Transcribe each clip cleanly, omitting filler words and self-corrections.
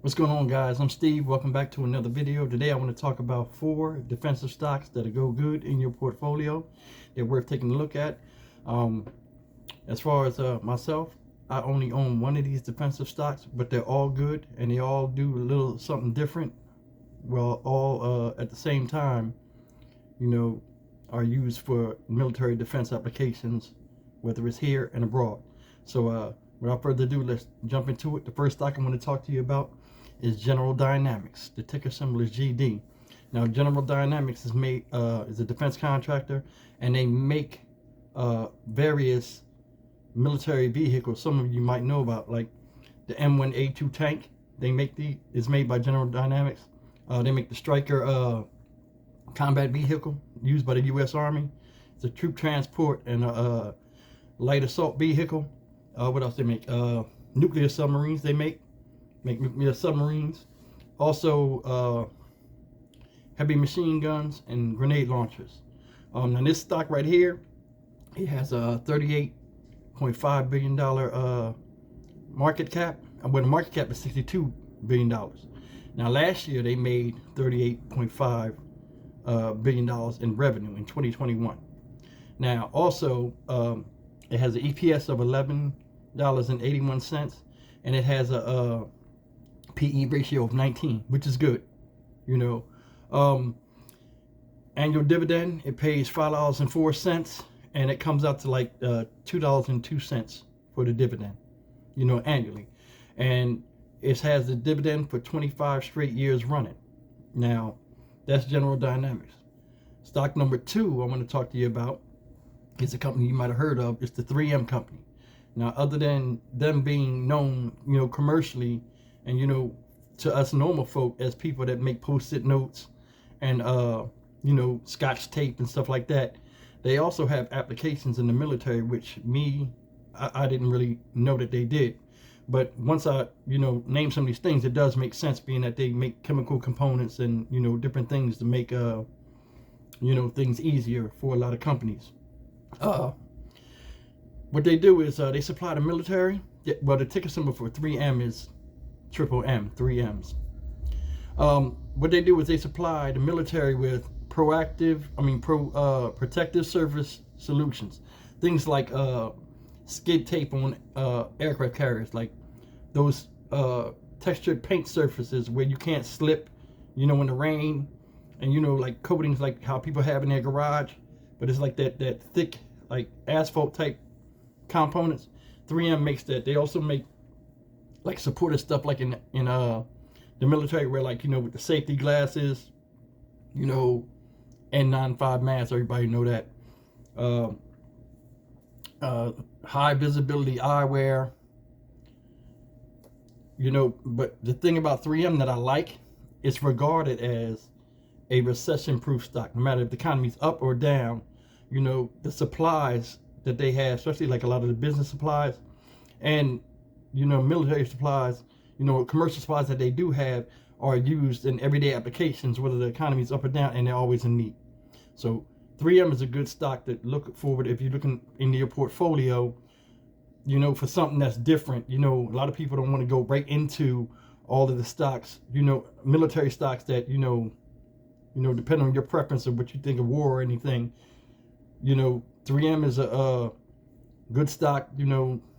What's going on, guys? I'm Steve. Welcome back to another video. Today I want to talk about 4 defensive stocks that go good in your portfolio. They're worth taking a look at. As far as myself, I only own one of these defensive stocks, but they're all good and they all do a little something different. Well, all at the same time, are used for military defense applications, whether it's here and abroad. So without further ado, let's jump into it. The first stock I want to talk to you about is General Dynamics. The ticker symbol is GD. Now, General Dynamics is a defense contractor, and they make various military vehicles. Some of you might know about, like the M1A2 tank. Is made by General Dynamics. They make the Stryker combat vehicle used by the U.S. Army. It's a troop transport and a light assault vehicle. What else they make? Nuclear submarines. They make nuclear submarines. Also, heavy machine guns and grenade launchers. Now this stock right here, it has a $38.5 billion market cap. Well, the market cap is $62 billion. Now last year they made $38.5 billion in revenue in 2021. Now also, it has an EPS of $11.81, and it has a PE ratio of 19, which is good. Annual dividend, it pays $5.04, and it comes out to like $2.02 for the dividend, annually. And it has the dividend for 25 straight years running. Now, that's General Dynamics. Stock number 2 I want to talk to you about is a company you might have heard of. It's the 3M company. Now, other than them being known, commercially, and to us normal folk as people that make post-it notes and Scotch tape and stuff like that, they also have applications in the military, which I didn't really know that they did. But once I name some of these things, it does make sense, being that they make chemical components and different things to make things easier for a lot of companies. What they do is they supply the military. Well, the ticker symbol for 3M is triple M, 3 M's. What they do is they supply the military with protective surface solutions. Things like skid tape on aircraft carriers, like those textured paint surfaces where you can't slip, in the rain, and like coatings like how people have in their garage, but it's like that thick, like asphalt type components. 3M makes that. They also make like supportive stuff, like in the military, where like with the safety glasses, N95 masks. Everybody know that. High visibility eyewear. But the thing about 3M that I like, it's regarded as a recession-proof stock. No matter if the economy's up or down, the supplies that they have, especially like a lot of the business supplies and military supplies, commercial supplies that they do have, are used in everyday applications, whether the economy's up or down, and they're always in need. So 3M is a good stock to look forward if you're looking into your portfolio, for something that's different. A lot of people don't want to go right into all of the stocks, military stocks that, depending on your preference of what you think of war or anything. 3M is a good stock,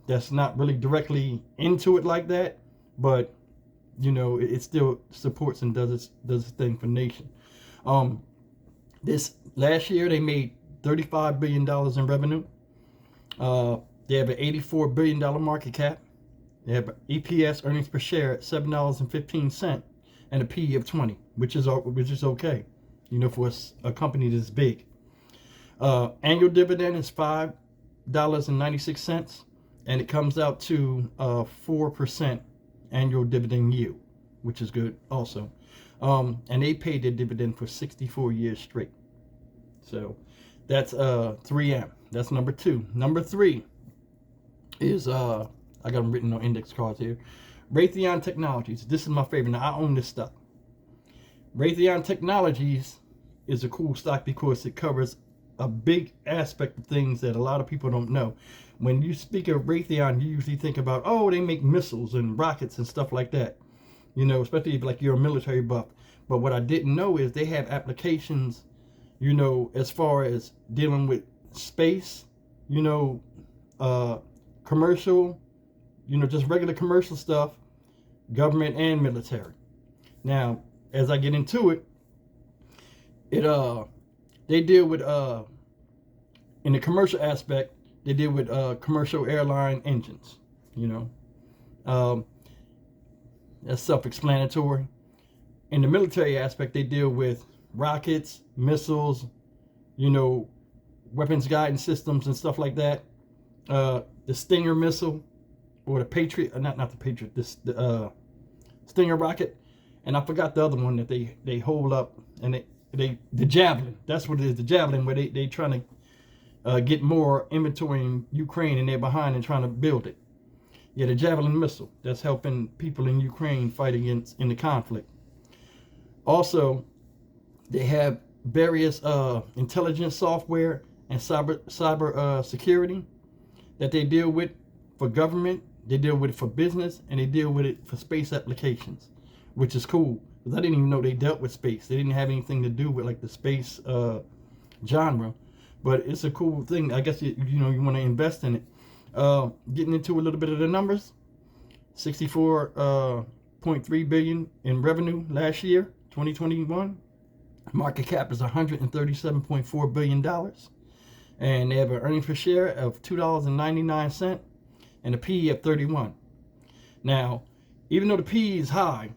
that's not really directly into it like that, but it still supports and does its thing for the nation. This last year they made $35 billion in revenue. They have an $84 billion market cap. They have EPS, earnings per share, at $7.15, and a PE of 20, which is okay, for a company this big. Annual dividend is $5.96, and it comes out to 4% annual dividend yield, which is good also. And they paid their dividend for 64 years straight. So that's 3M. That's number 2. Number 3 is I got them written on index cards here. Raytheon Technologies. This is my favorite. Now, I own this stock. Raytheon Technologies is a cool stock because it covers a big aspect of things that a lot of people don't know. When you speak of Raytheon, you usually think about, oh, they make missiles and rockets and stuff like that. you know, especially if like you're a military buff. But what I didn't know is they have applications, you know, as far as dealing with space, you know, commercial, you know, just regular commercial stuff, government and military. Now, as I get into it, they deal with in the commercial aspect, they deal with commercial airline engines, you know. That's self-explanatory. In the military aspect, they deal with rockets, missiles, you know, weapons guidance systems and stuff like that. The Stinger missile, or the Patriot, not the Patriot, the Stinger rocket, and I forgot the other one that they hold up, and the Javelin. That's what it is, the Javelin, where they trying to get more inventory in Ukraine, and they're behind and trying to build it. Yeah, the Javelin missile that's helping people in Ukraine fight against in the conflict. Also, they have various intelligence software and cyber security that they deal with for government. They deal with it for business, and they deal with it for space applications, which is cool, because I didn't even know they dealt with space. They didn't have anything to do with like the space genre, but it's a cool thing. I guess you know, you want to invest in it. Getting into a little bit of the numbers, 64.3 billion in revenue last year, 2021. Market cap is $137.4 billion, and they have an earnings per share of $2.99 and a PE of 31. Now, even though the PE is high,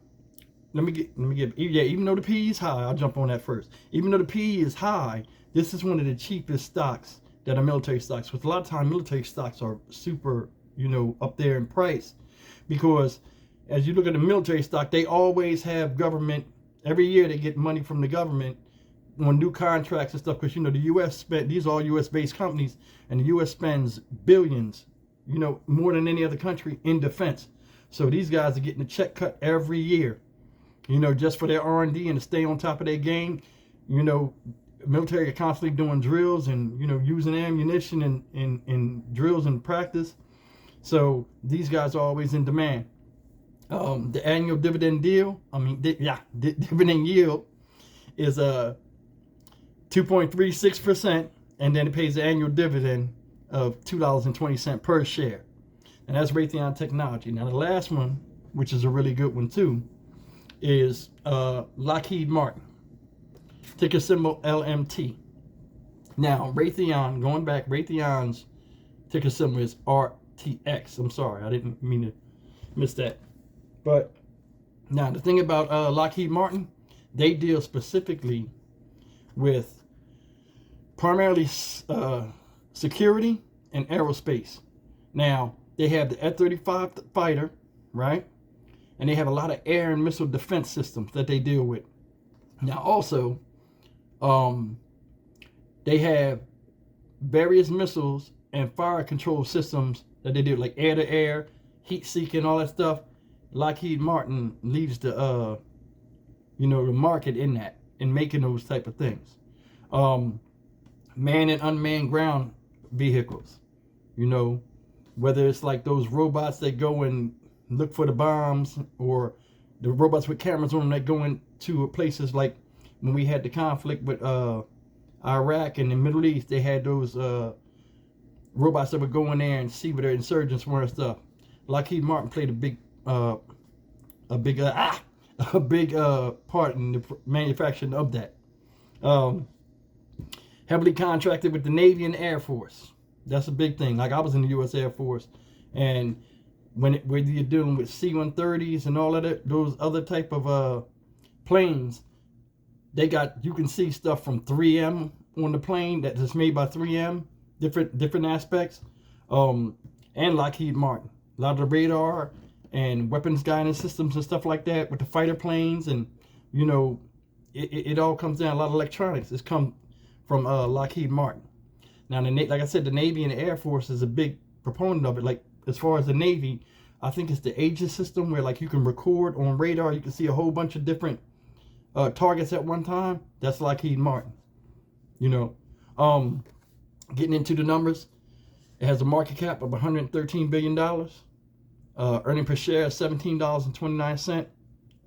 even though the PE is high, I'll jump on that first. Even though the PE is high, this is one of the cheapest stocks that are military stocks. Because a lot of times military stocks are super, you know, up there in price, because as you look at the military stock, they always have government. Every year they get money from the government on new contracts and stuff, because, you know, the U.S. spent, these are all U.S. based companies, and the U.S. spends billions, you know, more than any other country in defense. So these guys are getting a check cut every year, you know, just for their R&D and to stay on top of their game. You know, military are constantly doing drills and, you know, using ammunition in drills and practice. So these guys are always in demand. The annual dividend deal, dividend yield is 2.36%, and then it pays the annual dividend of $2.20 per share. And that's Raytheon Technology. Now the last one, which is a really good one too, is Lockheed Martin. Ticker symbol LMT. Now Raytheon, going back, Raytheon's ticker symbol is RTX. I'm sorry, I didn't mean to miss that. But now the thing about Lockheed Martin, they deal specifically with primarily security and aerospace. Now they have the F-35 fighter, right? And they have a lot of air and missile defense systems that they deal with. Now also, they have various missiles and fire control systems that they do, like air-to-air, heat-seeking, all that stuff. Lockheed Martin leads the, you know, the market in that, in making those type of things. Manned and unmanned ground vehicles, you know, whether it's like those robots that go and look for the bombs, or the robots with cameras on them that go into places like when we had the conflict with Iraq and the Middle East. They had those robots that would go in there and see where their insurgents were and stuff. Lockheed Martin played a big part in the manufacturing of that. Heavily contracted with the Navy and Air Force. That's a big thing. Like I was in the U.S. Air Force, and whether you're dealing with C-130s and all of that, those other type of planes, they got, you can see stuff from 3M on the plane that is made by 3M, different aspects, and Lockheed Martin. A lot of the radar and weapons guidance systems and stuff like that with the fighter planes, and, you know, it all comes down. A lot of electronics has come from Lockheed Martin. Now, like I said, the Navy and the Air Force is a big proponent of it. Like as far as the Navy, I think it's the Aegis system, where like you can record on radar, you can see a whole bunch of different targets at one time. That's Lockheed Martin. You know, getting into the numbers, it has a market cap of $113 billion. Earning per share is $17.29.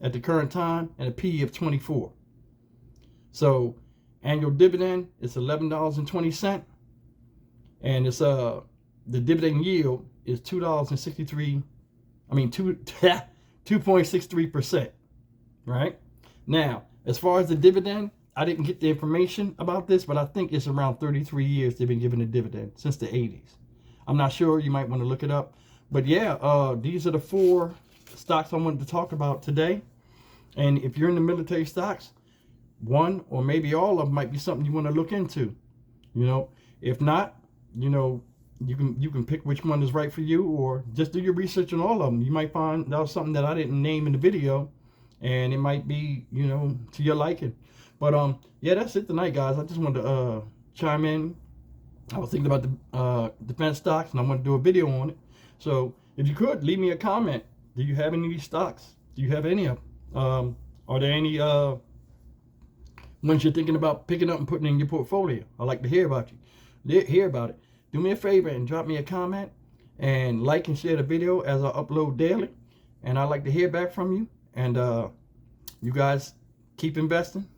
at the current time and a PE of 24. So annual dividend is $11.20, and it's the dividend yield is $2.63%. Right? Now, as far as the dividend, I didn't get the information about this, but I think it's around 33 years they've been giving a dividend since the 80s. I'm not sure. You might want to look it up. But yeah, these are the 4 stocks I wanted to talk about today. And if you're in the military stocks, one or maybe all of them might be something you want to look into. You know, if not, you know, you can pick which one is right for you, or just do your research on all of them. You might find out something that I didn't name in the video, and it might be, you know, to your liking. But yeah, that's it tonight, guys. I just wanted to chime in. I was thinking about the defense stocks, and I want to do a video on it. So if you could, leave me a comment. Do you have any of these stocks? Do you have any of them? Are there any ones you're thinking about picking up and putting in your portfolio? I'd like to hear about you. Hear about it. Do me a favor and drop me a comment, and like and share the video as I upload daily. And I'd like to hear back from you. And you guys keep investing.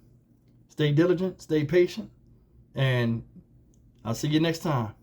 Stay diligent. Stay patient. And I'll see you next time.